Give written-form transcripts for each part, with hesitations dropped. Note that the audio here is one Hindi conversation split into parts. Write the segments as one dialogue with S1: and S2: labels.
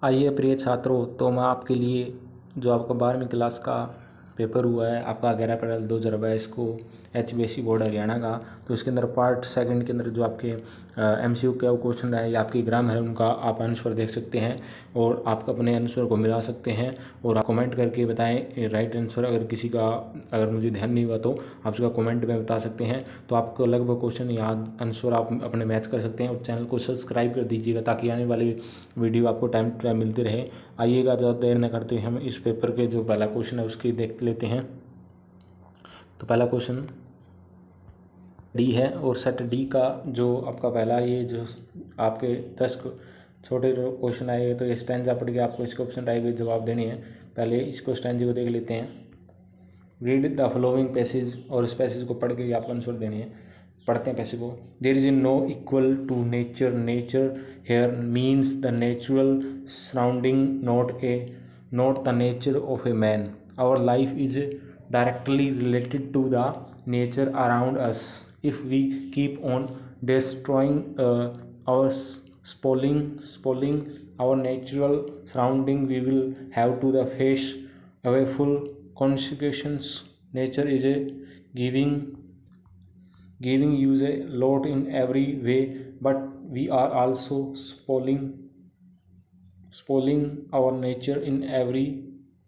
S1: आइए प्रिय छात्रों, तो मैं आपके लिए जो आपका 12वीं क्लास का पेपर हुआ है आपका 11 अप्रैल 2022 को HBSC बोर्ड हरियाणा का, तो इसके अंदर पार्ट सेकंड के अंदर जो आपके MCQ का क्वेश्चन है या आपकी एग्जाम है उनका आप आंसर देख सकते हैं और आप अपने आंसर को मिला सकते हैं और आप कमेंट करके बताएं राइट आंसर। अगर मुझे ध्यान नहीं हुआ तो आप उसका कमेंट में बता सकते हैं। तो आपको लगभग क्वेश्चन याद आंसर आप अपने मैच कर सकते हैं और चैनल को सब्सक्राइब कर दीजिएगा ताकि आने वाली वीडियो आपको टाइम टू टाइम मिलती रहे। आइएगा, ज़्यादा देर न करते हम इस पेपर के जो पहला क्वेश्चन है उसकी देख लेते हैं। तो पहला क्वेश्चन डी है और सेट डी का जो आपका पहला ये जो आपके 10 छोटे जो क्वेश्चन आए तो ये स्टैंजा पढ़ के आपको इसके ऑप्शन टाइप के जवाब देने हैं। पहले इसको स्टैंजा को देख लेते हैं। रीड द फॉलोइंग पैसेज, और इस पैसेज को पढ़ के आपको आंसर देने हैं। पढ़ते हैं पैसेज को। There is no equal to nature, nature here means the natural surrounding, not the nature of a man. Our life is directly related to the nature around us. If we keep on destroying our spoiling our natural surrounding, we will have to the face away full consequences. Nature is a giving you a lot in every way, but we are also spoiling our nature in every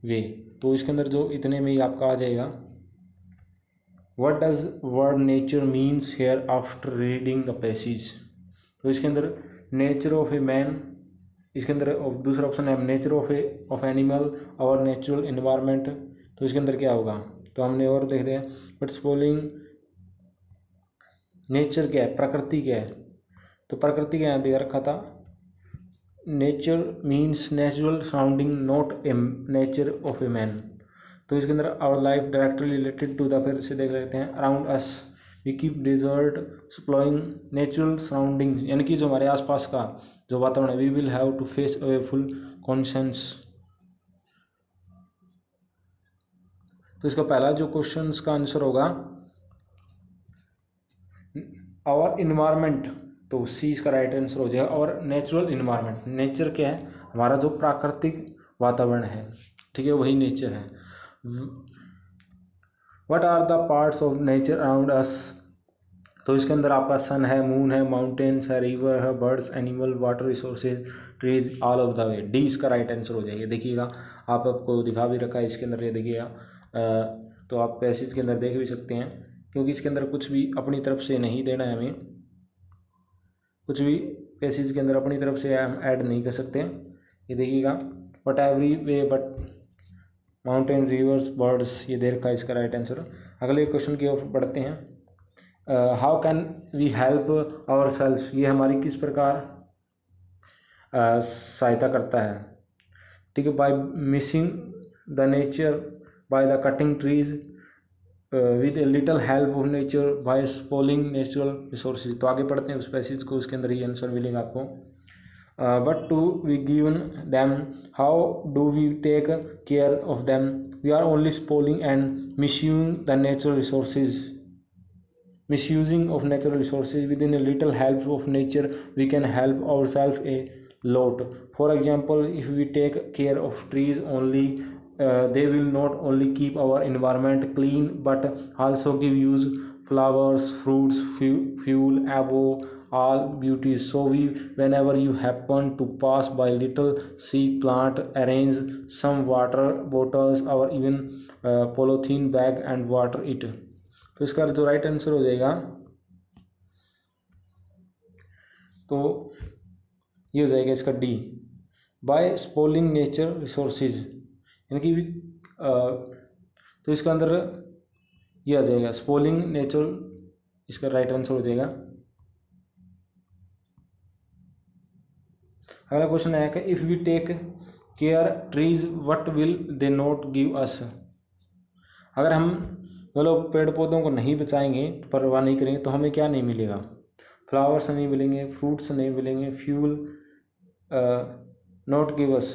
S1: way. तो इसके अंदर जो इतने में ही आपका आ जाएगा what does word nature means here after reading the passage। तो इसके अंदर नेचर ऑफ ए मैन, इसके अंदर दूसरा ऑप्शन है नेचर ऑफ एनिमल और नेचुरल इन्वायरमेंट। तो इसके अंदर क्या होगा, तो हमने और देख रहे हैं बट स्पोलिंग नेचर क्या है, प्रकृति क्या है। तो प्रकृति क्या दे रखा था, nature means natural surrounding not a nature of a man. तो इसके अंदर our life directly related to the, फिर से देख लेते हैं around us we keep desert supplying natural surrounding, यानी कि जो हमारे आसपास का जो वातावरण है, we will have to face awful consequences. तो इसका पहला जो क्वेश्चन का आंसर होगा आवर इन्वायरमेंट, तो सी इसका राइट आंसर हो जाएगा। और नेचुरल इन्वायरमेंट, नेचर क्या है, हमारा जो प्राकृतिक वातावरण है, ठीक है, वही नेचर है। What are the parts of nature around us. तो इसके अंदर आपका सन है, मून है, माउंटेन्स है, रिवर है, birds, animal, water resources, trees, all of the way. D इसका राइट आंसर हो जाएगा। देखिएगा आपको दिखा भी रखा है इसके अंदर, ये देखिएगा। तो आप पैसेज के अंदर देख भी सकते हैं क्योंकि इसके अंदर कुछ भी अपनी तरफ से नहीं देना है हमें, कुछ भी पैसेज के अंदर अपनी तरफ से हम ऐड नहीं कर सकते। ये देखिएगा but every way but mountain, reverse, birds, ये दे रखा है इसका राइट आंसर। अगले क्वेश्चन की ओर बढ़ते हैं। How can we help our self, ये हमारी किस प्रकार सहायता करता है, ठीक है। By missing the nature, by the cutting trees, with a little help of nature, by spoiling natural resources. तो आगे पढ़ते हैं उस पैसेज को, उसके अंदर ही आंसर मिलेगा आपको। But to we given them, how do we take care of them, we are only spoiling and misusing the natural resources. Misusing of natural resources, within a little help of nature we can help ourselves a lot. For example, if we take care of trees only, they will not only keep our environment clean but also give use flowers, fruits, fuel, above all beauties. So whenever you happen to pass by little seed plant, arrange some water bottles or even polythene bag and water it. तो इसका जो राइट आंसर हो जाएगा तो ये हो जाएगा इसका D, by spoiling nature resources, यानी कि तो इसका अंदर ये आ जाएगा स्पॉइलिंग नेचर, इसका राइट आंसर हो जाएगा। अगला क्वेश्चन है कि if we take care trees what will they not give us. अगर हम मतलब पेड़ पौधों को नहीं बचाएंगे, परवाह नहीं करेंगे, तो हमें क्या नहीं मिलेगा, फ्लावर्स नहीं मिलेंगे, फ्रूट्स नहीं मिलेंगे, फ्यूल नॉट गिव अस,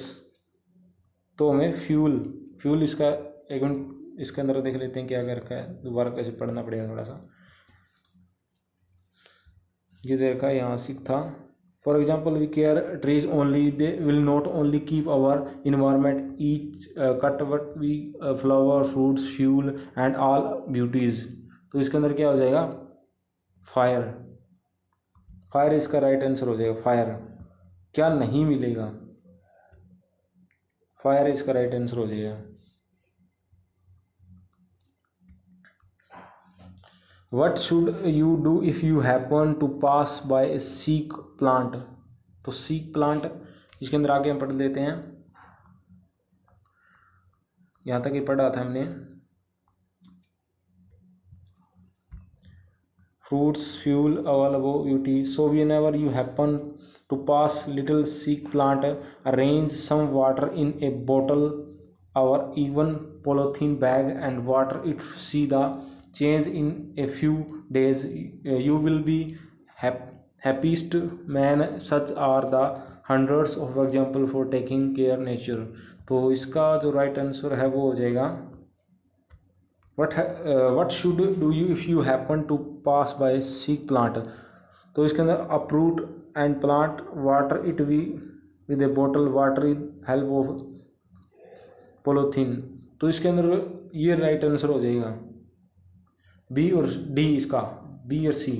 S1: तो हमें फ्यूल इसका एक मिनट इसके अंदर देख लेते हैं क्या कर रखा है, दोबारा कैसे पढ़ना पड़ेगा थोड़ा सा। ये दे रखा है यहाँ सिक था For example, we care trees only, they will not only keep our environment, each cut what we flower, fruits, fuel and all beauties. तो इसके अंदर क्या हो जाएगा, फायर, फायर इसका राइट आंसर हो जाएगा। फायर क्या नहीं मिलेगा, फायर इसका राइट आंसर हो जाएगा। What should you do if you happen to pass by a seek plant? तो seek plant इसके अंदर आगे हम पढ़ लेते हैं, यहाँ तक ये पढ़ा था हमने। Fruits, fuel, available beauty. So whenever you happen to pass little seek plant, arrange some water in a bottle or even polythene bag and water it. See the change in a few days. You will be happiest man. Such are the hundreds of example for taking care nature. तो इसका जो राइट आंसर है वो हो जाएगा what should do you if you happen to pass by a seek plant। तो इसके अंदर uproot and plant water it with a bottle water with help of polythene। तो इसके अंदर ये राइट आंसर हो जाएगा बी और डी, इसका बी और सी,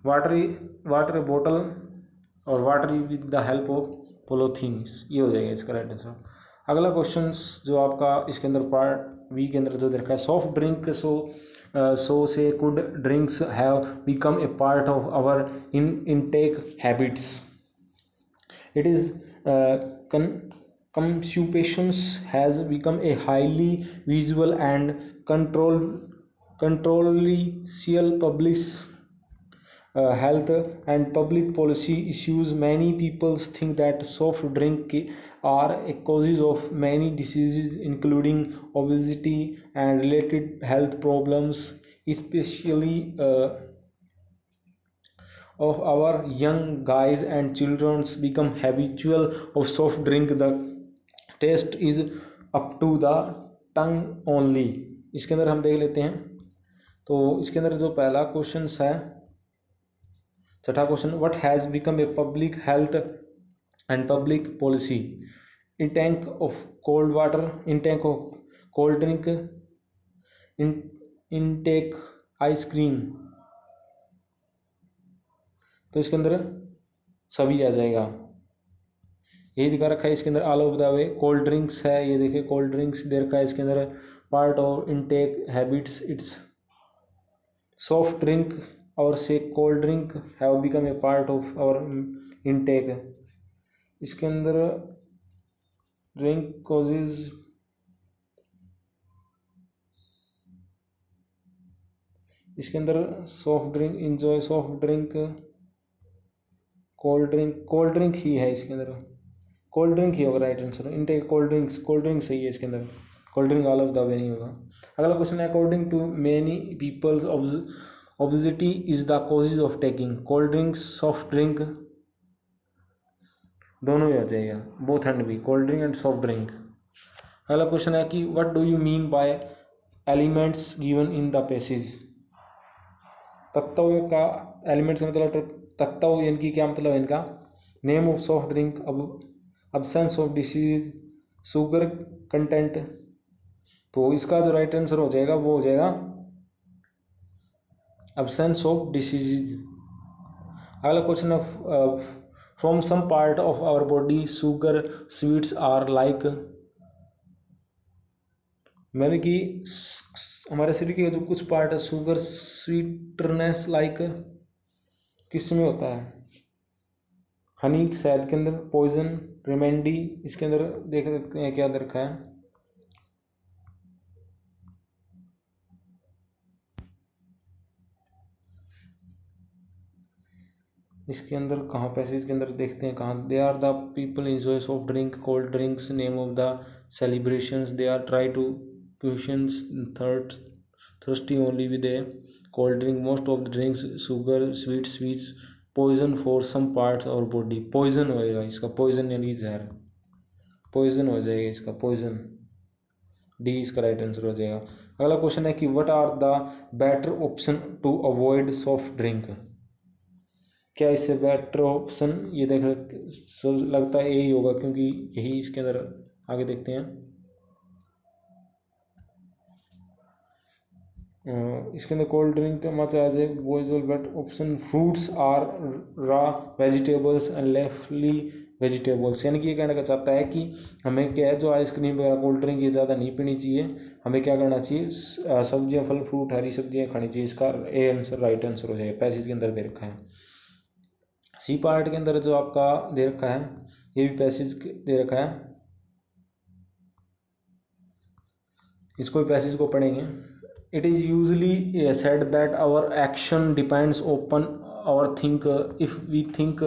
S1: वाटर बोतल और water with the help of polythene, ये हो जाएगा इसका राइट आंसर। अगला क्वेश्चन जो आपका इसके अंदर पार्ट बी के अंदर जो देखा है, सॉफ्ट ड्रिंक सो से cold drinks have become a part of our intake habits. It is consumptions has become a highly visual and controversial public health and public policy issues. Many people think that soft drink are a causes of many diseases including obesity and related health problems, especially of our young guys and children become habitual of soft drink. The taste is up to the tongue only। इसके अंदर हम देख लेते हैं। तो इसके अंदर जो पहला क्वेश्चन है, छठा question, what has become a public health and public policy, intake of cold water, intake of cold drink, intake ice cream. तो इसके अंदर सभी आ जाएगा, यही दिखा रखा है इसके अंदर all of the way. Cold drinks है, ये देखिए कोल्ड ड्रिंक्स दे रखा है इसके अंदर, part of intake habits it's soft drink और से cold drink have become a part of our intake. इसके अंदर ड्रिंक कॉजेज, इसके अंदर soft drink, enjoy soft drink, cold drink ही है इसके अंदर, कोल्ड ड्रिंक ही होगा right answer. Intake cold drink सही है इसके अंदर, cold drink all of the way नहीं होगा। अगला क्वेश्चन है, according to many peoples obesity is the causes of taking cold drink soft drink, दोनों ही आ जाएगा, बोथ एंड भी, cold drink and soft drink. अगला क्वेश्चन है कि what do you mean by elements given in the passage. तत्वों का, एलिमेंट्स का मतलब तत्व, यानी कि क्या मतलब है इनका, name of soft drink, absence of disease, sugar content. तो इसका जो राइट आंसर हो जाएगा वो हो जाएगा absence of disease। अगला क्वेश्चन है, from some part of our body sugar sweets are like, मैंने कि हमारे शरीर के जो कुछ पार्ट है शुगर स्वीटनेस लाइक किस में होता है, हनी शहद के अंदर, पॉइजन रेमेडी, इसके अंदर देख सकते हैं क्या रखा है, इसके अंदर कहाँ पैसेज के अंदर देखते हैं कहाँ, they are the people enjoy soft drink cold drinks, name of the celebrations, they are try to questions thirsty only with a cold drink, most of the drinks sugar sweets, poison for some parts और body, poison होएगा इसका, poison यानी जहर, poison हो जाएगा इसका, poison, डी इसका राइट आंसर हो जाएगा। अगला क्वेश्चन है कि what are the better option to avoid soft drink. क्या इससे बेटर ऑप्शन, ये देख लगता है यही होगा, क्योंकि यही इसके अंदर। आगे देखते हैं। इसके अंदर कोल्ड ड्रिंक तो मच एज ए वॉइजल but option fruits or raw vegetables and leafy vegetables, यानी कि ये कहना चाहता है कि हमें क्या है, जो आइसक्रीम वगैरह कोल्ड ड्रिंक ये ज़्यादा नहीं पीनी चाहिए, हमें क्या करना चाहिए, सब्जियां फल फ्रूट हरी सब्जियां खानी चाहिए। इसका ए आंसर राइट आंसर हो जाएगा। पैसेज के अंदर दे रखा है। सी पार्ट के अंदर जो आपका दे रखा है, ये भी पैसेज दे रखा है, इसको भी पैसेज को पढ़ेंगे। It is usually said that our action depends upon our think. If we think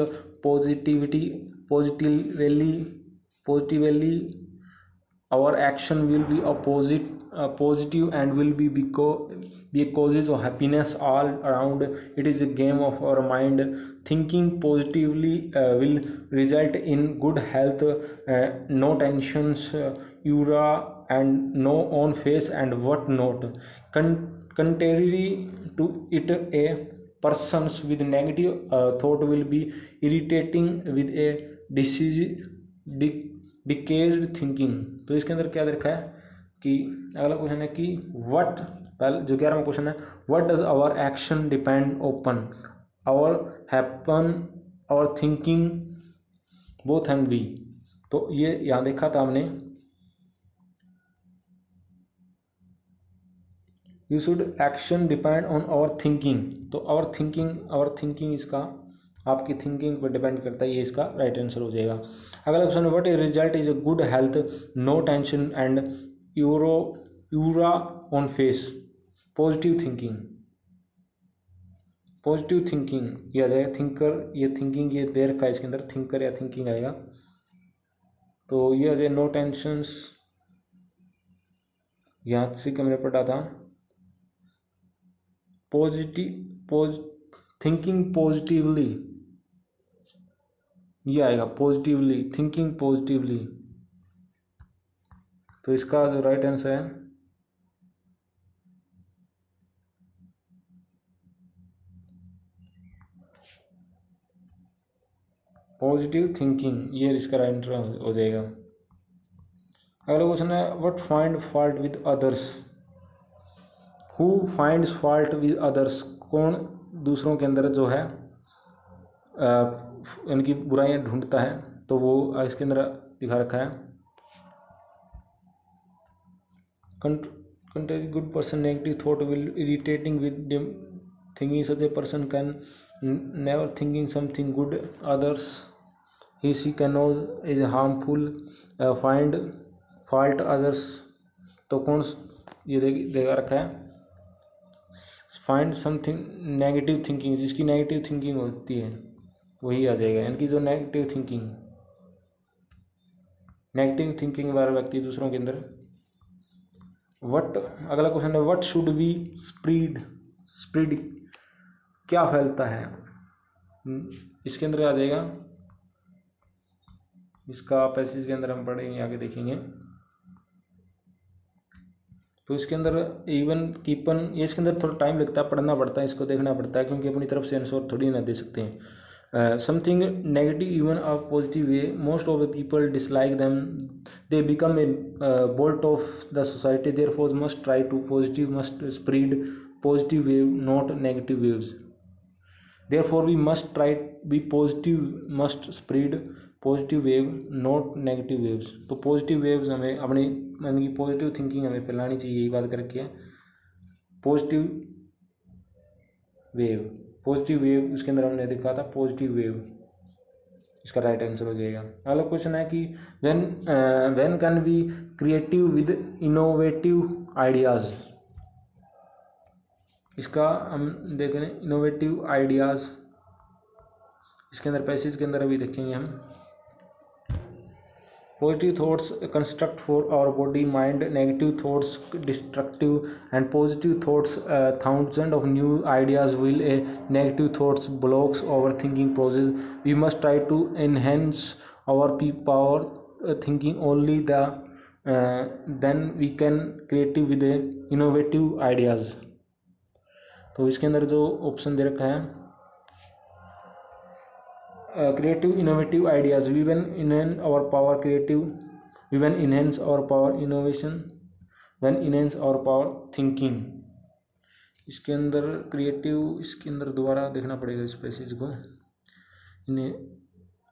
S1: positively, our action will be positive and will be a causes of happiness all around. It is a game of our mind. Thinking positively will result in good health, no tensions, aura and no on face and what not. Contrary to it, a persons with negative thought will be irritating with a decayed thinking. तो इसके अंदर क्या देखा है कि अगला क्वेश्चन है कि व्हाट, पहले जो 11वां क्वेश्चन है, what does our action depend upon, our happen, our thinking, both and B. तो ये यहाँ देखा था हमने, you should action depend on our thinking. तो आवर थिंकिंग इसका आपकी थिंकिंग पर डिपेंड करता है, ये इसका राइट आंसर हो जाएगा। अगला question, what is result is a good health, no tension and aura on face, positive thinking ये आ जाएगा। थिंकर, ये थिंकिंग ये दे रखा है इसके अंदर, थिंकर या थिंकिंग आएगा। तो ये आ जाए नो टेंशंस, यहाँ से हमने पढ़ा था थिंकिंग पॉजिटिवली, ये आएगा पॉजिटिवली, थिंकिंग पॉजिटिवली। तो इसका जो राइट आंसर है पॉजिटिव थिंकिंग, ये इसका राइट आंसर हो जाएगा। अगला क्वेश्चन है, what find fault with others, who finds fault with others, कौन दूसरों के अंदर जो है इनकी बुराइयां ढूंढता है। तो वो इसके अंदर दिखा रखा है, country good person negative thought will irritating with thinking, such a person can never thinking something good, others he see can knows is harmful, find fault others. तो कौन ये देखा रखा है, फाइंड समथिंग नेगेटिव थिंकिंग, जिसकी नेगेटिव थिंकिंग होती है वही आ जाएगा। यानी कि जो नेगेटिव थिंकिंग वाला व्यक्ति दूसरों के अंदर। अगला क्वेश्चन है, व्हाट शुड वी स्प्रीड क्या फैलता है, इसके अंदर आ जाएगा। इसका पैसेज के अंदर हम पढ़ेंगे, आगे देखेंगे। तो इसके अंदर इवन कीपन, ये इसके अंदर थोड़ा टाइम लगता है, पढ़ना पड़ता है, इसको देखना पड़ता है, क्योंकि अपनी तरफ से आंसर थोड़ी ना दे सकते हैं। Something negative even a positive way, most of the people dislike them, they become a bolt of the society, therefore must try to positive, must spread positive wave, not negative waves. Therefore, we must try be positive, must spread positive wave, not negative waves. तो पॉजिटिव वेव्स हमें अपनी यानी कि पॉजिटिव थिंकिंग हमें फैलानी चाहिए, यही बात कर रखी है। पॉजिटिव वेव उसके अंदर हमने देखा था पॉजिटिव वेव, इसका राइट आंसर हो जाएगा। अगला क्वेश्चन है कि when can be creative with innovative ideas, इसका हम देख रहे हैं इनोवेटिव आइडियाज़, इसके अंदर पैसेज के अंदर अभी देखेंगे हम। Positive thoughts construct for our body mind, negative thoughts destructive and positive thoughts thousand of new ideas will, a negative thoughts blocks our thinking process. We must try to enhance our power thinking only then we can creative with a innovative ideas. तो इसके अंदर जो ऑप्शन दे रखा है creative innovative ideas, we when enhance our power creative, we when enhance our power innovation, when enhance our power thinking। इसके अंदर क्रिएटिव, इसके अंदर दोबारा देखना पड़ेगा इस पैसेज को। Enhance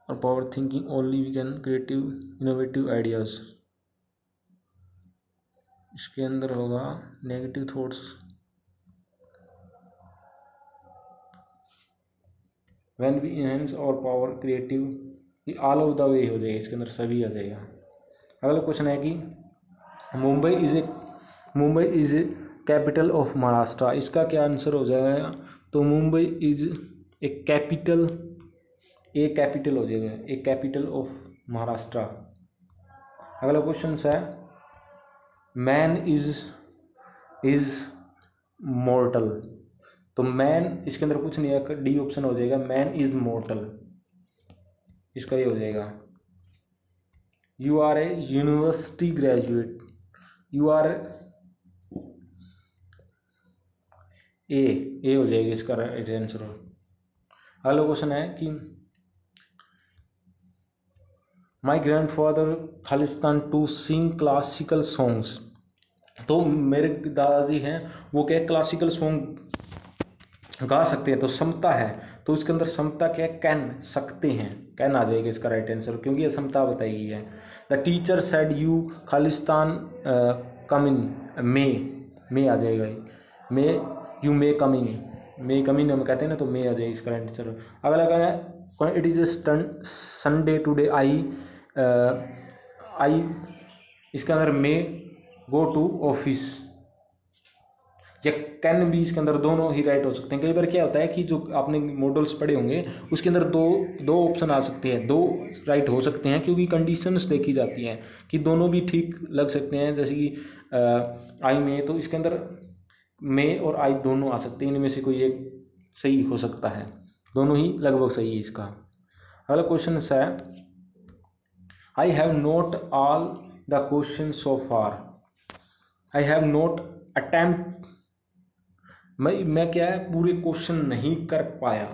S1: our power thinking only we can creative innovative ideas. इसके अंदर होगा negative thoughts, when we enhance our power creative, ये ऑल ऑफ द वे हो जाएगा, इसके अंदर सभी आ जाएगा। अगला क्वेश्चन है कि Mumbai is a capital of Maharashtra, इसका क्या आंसर हो जाएगा? तो मुंबई इज ए कैपिटल हो जाएगा, ए कैपिटल ऑफ महाराष्ट्र। अगला क्वेश्चन है मैन इज मॉर्टल, तो मैन इसके अंदर कुछ नहीं है, डी ऑप्शन हो जाएगा, मैन इज मॉर्टल, इसका ये हो जाएगा। You are a university graduate, you are a हो जाएगा इसका राइट आंसर। अगला क्वेश्चन है कि माई ग्रैंडफादर खालिस्तान टू सिंग क्लासिकल सॉन्ग्स, तो मेरे दादाजी हैं वो क्या क्लासिकल सॉन्ग गा सकते हैं, तो समता है, तो इसके अंदर समता क्या है? कैन, सकते हैं, कैन आ जाएगा इसका राइट आंसर, क्योंकि ये समता बताई गई है। द टीचर सेड यू खालिस्तान कम इन, मे आ जाएगा, मे यू मे कम इन हम कहते हैं ना, तो मे आ जाएगी इसका राइट आंसर। अगला क्या है, it is Sunday today I इसके अंदर मे गो टू ऑफिस, या कैन भी इसके अंदर दोनों ही राइट हो सकते हैं। कई बार क्या होता है कि जो आपने मॉडल्स पढ़े होंगे उसके अंदर दो ऑप्शन आ सकते हैं, दो राइट हो सकते हैं, क्योंकि कंडीशंस देखी जाती हैं कि दोनों भी ठीक लग सकते हैं। जैसे कि आई में, तो इसके अंदर मे और आई दोनों आ सकते हैं, इनमें से कोई एक सही हो सकता है, दोनों ही लगभग सही है इसका। अगला क्वेश्चन है आई have note all the question so far, I have not attempt, मैं क्या है पूरे क्वेश्चन नहीं कर पाया,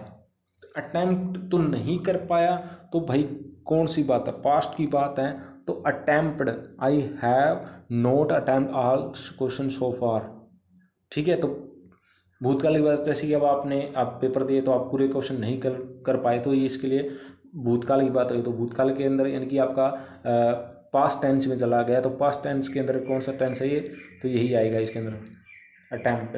S1: अटेम्प्ट तो नहीं कर पाया, तो भाई कौन सी बात है? पास्ट की बात है, तो attempt, I have not attempt all question so far, ठीक है। तो भूतकाल की बात, जैसे कि अब आप पेपर दिए तो आप पूरे क्वेश्चन नहीं कर पाए, तो ये इसके लिए भूतकाल की बात हुई। तो भूतकाल के अंदर यानी कि आपका पास्ट टेंस में चला गया, तो पास्ट टेंस के अंदर कौन सा टेंस है ये? तो यही आएगा इसके अंदर, attempt.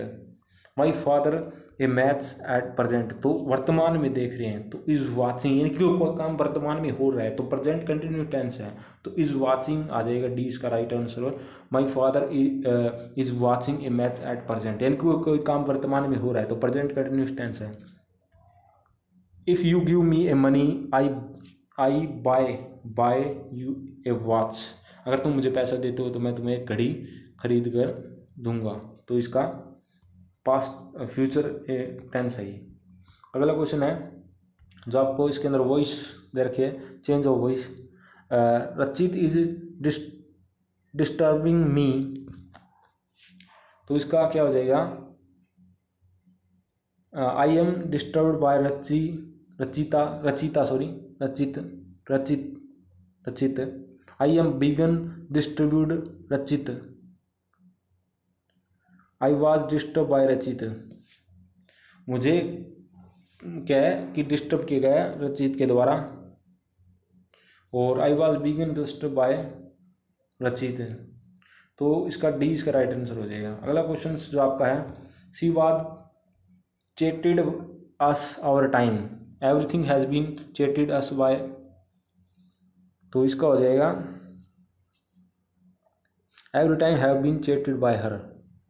S1: My father A maths at present, तो वर्तमान में देख रहे हैं, तो इज वाचिंग, यानी कि कोई काम वर्तमान में हो रहा है, तो प्रेजेंट कंटिन्यू टेंस है, तो इज वाचिंग आ जाएगा, डी इसका right answer. My father is watching A maths at present, यानी कि कोई काम वर्तमान में हो रहा है, तो प्रेजेंट कंटिन्यूस टेंस है। If you give me a money I buy you a watch, अगर तुम मुझे पैसा देते हो तो मैं तुम्हें एक घड़ी खरीद कर दूंगा, तो इसका पास्ट फ्यूचर टेंस है ये। अगला क्वेश्चन है जो आपको इसके अंदर वॉइस दे रखी है, चेंज ऑफ वॉइस। रचित इज डिस्टर्बिंग मी, तो इसका क्या हो जाएगा? आई एम डिस्टर्ब्ड बाय रचित, आई एम बिगन डिस्ट्रीब्यूट रचित, आई वॉज डिस्टर्ब बाय रचित, मुझे क्या है कि डिस्टर्ब किया गया रचित के द्वारा, और I was began disturb by Rachit, तो इसका डी इसका राइट आंसर हो जाएगा। अगला क्वेश्चन जो आपका है, she was cheated us our time, everything has been cheated us by, तो इसका हो जाएगा every time have been cheated by her,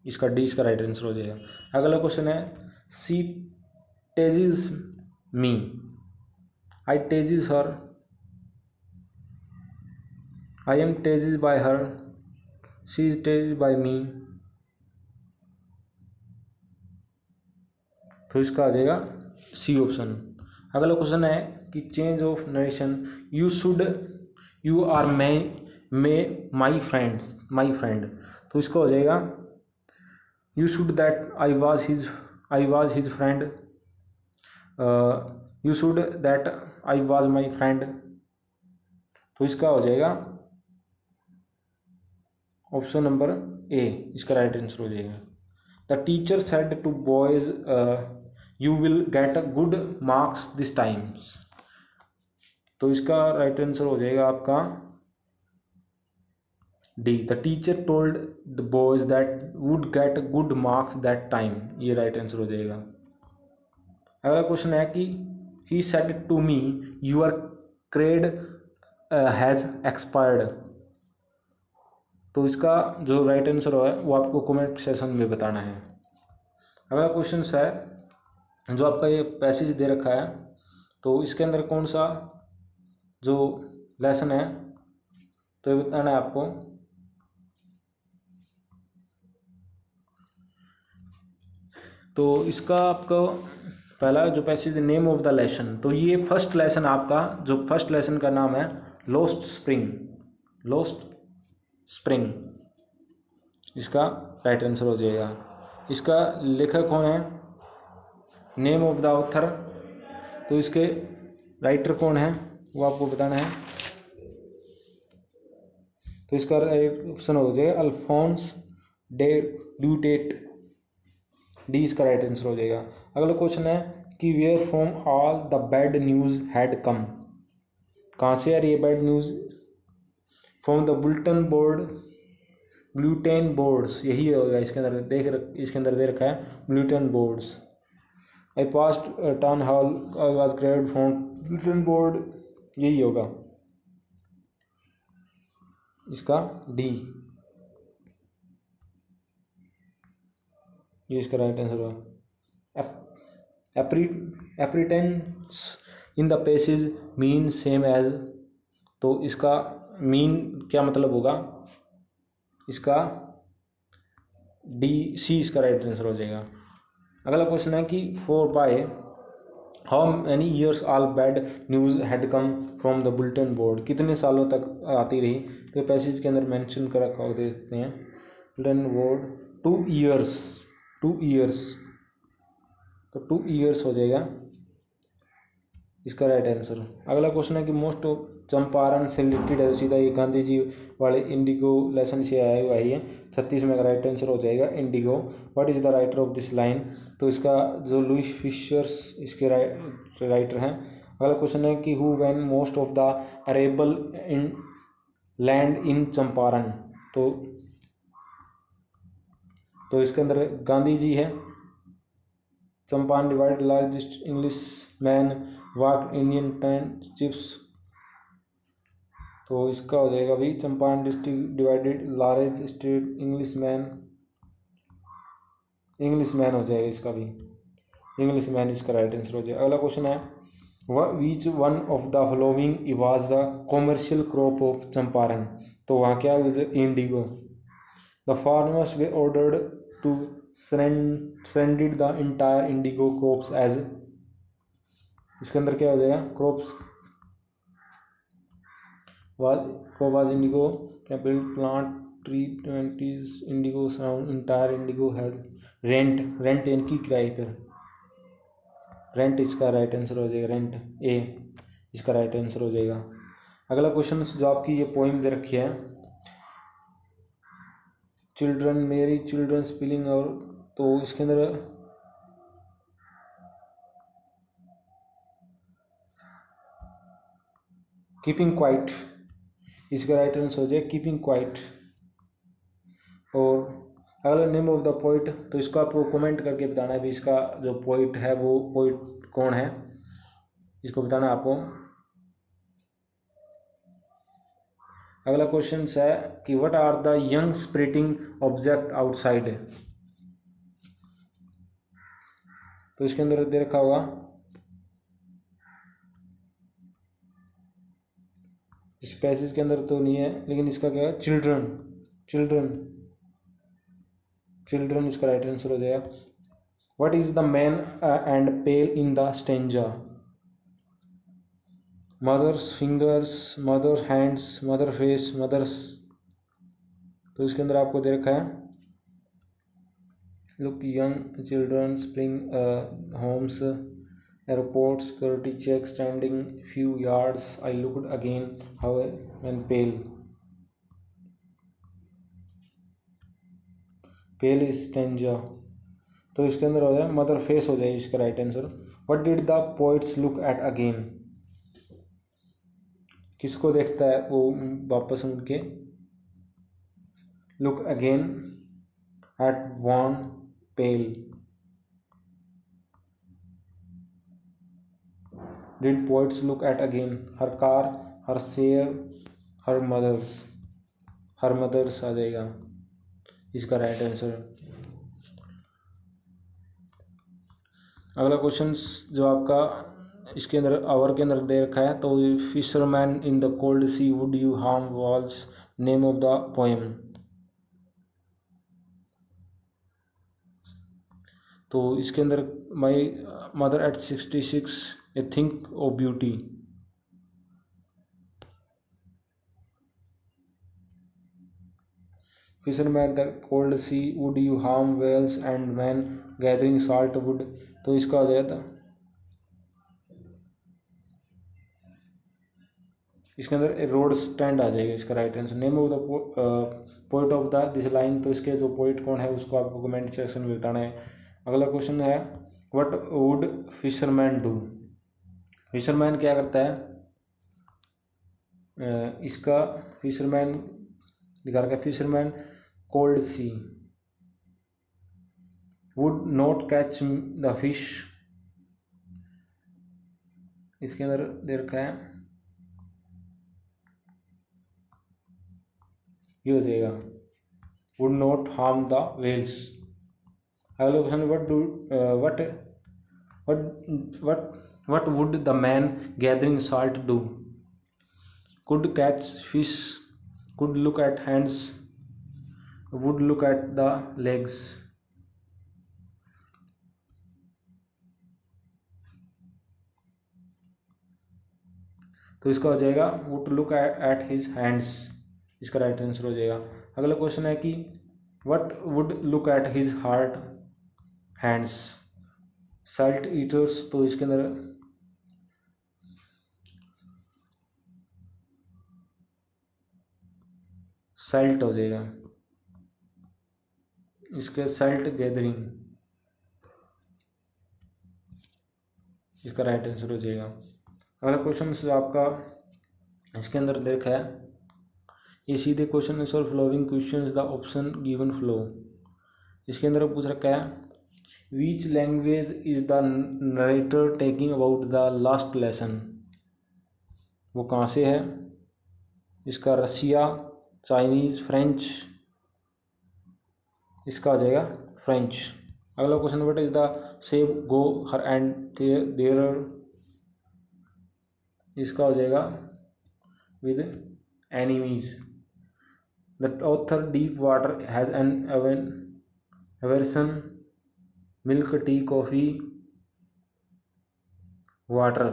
S1: इसका डी इसका राइट आंसर हो जाएगा। अगला क्वेश्चन है she teases me, I teases her, I am teases by her, she is teases by me, तो इसका आ जाएगा सी ऑप्शन। अगला क्वेश्चन है कि change of narration, you are my friend, तो इसका हो जाएगा you should that I was his friend, you should that I was my friend, तो इसका हो जाएगा ऑप्शन नंबर ए, इसका राइट आंसर हो जाएगा। The teacher said to boys you will get a good marks this times, तो इसका राइट आंसर हो जाएगा आपका D, the teacher told the boys that would get good marks that time, ये राइट आंसर हो जाएगा। अगला क्वेश्चन है कि he said to me your card has expired, तो इसका जो राइट आंसर है वो आपको कमेंट सेक्शन में बताना है। अगला क्वेश्चन है जो आपका ये पैसेज दे रखा है, तो इसके अंदर कौन सा जो लेसन है तो ये बताना है आपको। तो इसका आपको पहला जो passage name of the lesson, तो ये फर्स्ट लेसन आपका जो फर्स्ट लेसन का नाम है लॉस्ट स्प्रिंग, लॉस्ट स्प्रिंग, इसका राइट आंसर हो जाएगा। इसका लेखक कौन है, नेम ऑफ द ऑथर, तो इसके राइटर कौन है वो आपको बताना है, तो इसका ऑप्शन हो जाएगा अल्फोंस डे ड्यूटेट, डी इसका राइट आंसर हो जाएगा। अगला क्वेश्चन है कि where from all the bad news had come, कहाँ से आ रही है bad news, from the bulletin board, bulletin boards, यही होगा इसके अंदर इसके अंदर दे रखा है bulletin boards. I passed town hall I was greeted from bulletin board, यही होगा इसका डी, ये इसका राइट आंसर होगा। एप्रीटेंस in the passage mean same as, तो इसका मीन क्या मतलब होगा, इसका डी सी इसका राइट आंसर हो जाएगा। अगला क्वेश्चन है कि for by how many years all bad news had come from the bulletin board, कितने सालों तक आती रही, तो पैसेज के अंदर मेंशन कर रखा हो देखते हैं बुलेटिन बोर्ड 2 ईयर्स, 2 ईयर्स, तो 2 ईयर्स हो जाएगा इसका राइट आंसर। अगला क्वेश्चन है कि मोस्ट ऑफ चंपारण से रिलेटेड है, सीधा ये गांधी जी वाले इंडिगो लेसन से आया हुआ ही है, 36 में का राइट आंसर हो जाएगा Indigo. What is the writer of this line, तो इसका जो लुइस फिशर्स इसके राइटर हैं। अगला क्वेश्चन है कि who won most of the arable in land in Champaran, तो इसके अंदर गांधी जी है। Champaran divide largest Englishman वाक इंडियन टाउनशिप्स, तो इसका हो जाएगा भाई Champaran district divided large state Englishman हो जाएगा, इसका भी इंग्लिश मैन इसका राइट आंसर हो जाएगा। अगला क्वेश्चन है which one of the following was the commercial crop of Champaran, तो वहाँ क्या indigo, the farmers they ordered to surrendered the entire indigo crops as, इसके अंदर क्या हो जाएगा crops was indigo capital plant tree 20 indigo sound entire indigo has rent इनकी किराए पर, रेंट इसका राइट आंसर हो जाएगा, रेंट ए इसका राइट आंसर हो जाएगा। अगला क्वेश्चन जो आपकी ये पोइम दे रखी है चिल्ड्रन मेरी चिल्ड्रन स्पिलिंग, और तो इसके अंदर कीपिंग क्वाइट, इसका राइट आंसर हो जाए कीपिंग क्वाइट। और अगला नेम ऑफ द पोइट, तो इसको आपको कमेंट करके बताना है भी इसका जो पोइट है वो पोइट कौन है, इसको बताना आपको। अगला क्वेश्चन है कि व्हाट आर द यंग स्प्रिटिंग ऑब्जेक्ट आउटसाइड, तो इसके अंदर दे रखा होगा इस पैसेज के अंदर तो नहीं है, लेकिन इसका क्या है चिल्ड्रन, चिल्ड्रन इसका राइट आंसर हो जाएगा। What is the man and pale in the stanza, mothers fingers, mother hands, mother face, mothers, तो इसके अंदर आपको दे रखा है look young children spring homes Airport security check standing few yards. I looked again, how when pale. Pale is stanza. तो इसके अंदर हो जाए मदर फेस हो जाए इसका right answer. What did the poets look at again, किसको देखता है वो वापस उठ के, look again at one pale. Did poets look at again, हर कार, हर शेयर, हर मदर्स आ जाएगा इसका राइट आंसर। अगला क्वेश्चन जो आपका इसके अंदर आवर के अंदर दे रखा है, तो fisherman in the cold C would you harm walls name of the poem. तो इसके अंदर my mother at 66 a think of beauty. Fisherman the cold C would you harm whales and man gathering salt wood. तो इसका हो जाएगा, इसके अंदर रोड स्टैंड आ जाएगा इसका right answer. Name of the poet of the this line, तो इसके जो पोइट कौन है उसको आपको कमेंट सेक्शन में बताना है। अगला क्वेश्चन है what would fisherman do. Fisherman क्या करता है, इसका फिशरमैन दिखा रखा है, fisherman could C would not catch the fish. इसके अंदर दे रखा है, ये हो जाएगा would not harm the whales. अगला question what would the man gathering salt do. Could catch fish, could look at hands, would look at the legs. तो इसका हो जाएगा would look at his hands, इसका राइट आंसर हो जाएगा। अगला क्वेश्चन है कि what would look at his heart hands Salt eaters. तो इसके अंदर सल्ट हो जाएगा, इसके सल्ट गैदरिंग, इसका राइट आंसर हो जाएगा। अगला क्वेश्चन से आपका इसके अंदर देखा है, ये सीधे क्वेश्चन है solve flowing question the option given flow. इसके अंदर पूछ रखा है which language is the narrator taking about the last lesson. वो कहाँ से है, इसका रसिया, चाइनीज, फ्रेंच। इसका आ जाएगा फ्रेंच। अगला क्वेश्चन व्हाट इज द सेब गो हर एंड देयर। इसका हो जाएगा with enemies. The author deep water has an aversion milk tea coffee water.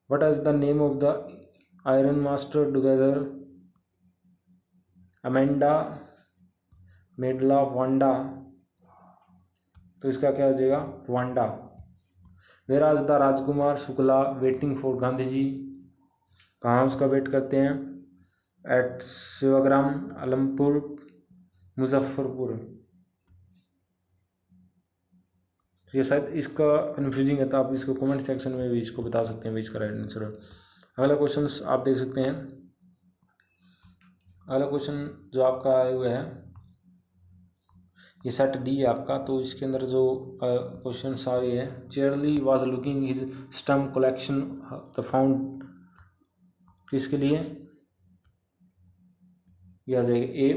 S1: What is the name of the iron master together Amanda Medla Wanda. तो इसका क्या हो जाएगा वांडा। वेयर आज the Rajkumar Shukla waiting for Gandhi ji. कहाँ उसका वेट करते हैं, एट सेवाग्राम, आलमपुर, मुजफ्फरपुर। ये शायद इसका कन्फ्यूजिंग है, तो आप इसको कमेंट सेक्शन में भी इसको बता सकते हैं भी इसका राइट आंसर है। अगला क्वेश्चन आप देख सकते हैं, अगला क्वेश्चन जो आपका आया हुआ है ये सेट डी है आपका। तो इसके अंदर जो क्वेश्चन आ रही है, Charlie was looking his stamp collection the found, किसके लिए यह आ जाएगा ए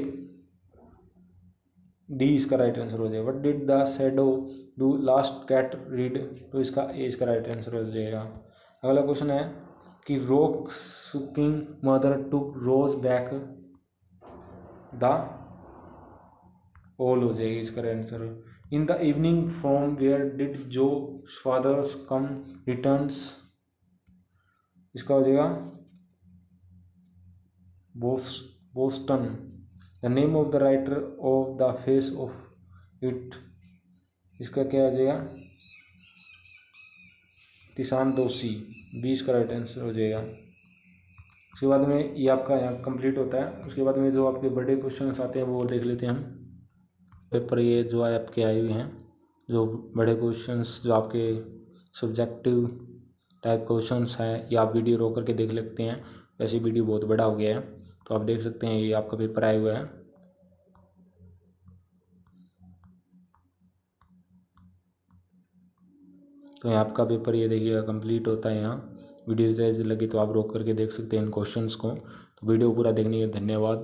S1: डी, इसका राइट आंसर हो जाएगा। What did the shadow do last cat read. तो इसका ए इसका राइट आंसर हो जाएगा। अगला क्वेश्चन है कि rock sucking mother to rose back the all हो जाएगी इसका answer. In the evening from where did Joe fathers come returns. इसका हो जाएगा Boston. The name of the writer of the face of it. इसका क्या आ जाएगा तिशान दोषी 20 का राइट आंसर हो जाएगा। उसके बाद में ये आपका यहाँ कंप्लीट होता है। उसके बाद में जो आपके बड़े क्वेश्चंस आते हैं वो देख लेते हैं हम। पेपर ये जो है आपके आए हुए हैं, जो बड़े क्वेश्चंस जो आपके सब्जेक्टिव टाइप क्वेश्चंस हैं, ये आप वीडियो रोक करके देख लेते हैं। वैसे वीडियो बहुत बड़ा हो गया है, तो आप देख सकते हैं ये आपका पेपर आया हुआ है। तो यहाँ आपका पेपर ये देखिएगा कंप्लीट होता है। यहाँ वीडियो तेज लगी तो आप रोक करके देख सकते हैं इन क्वेश्चंस को। तो वीडियो पूरा देखने के धन्यवाद।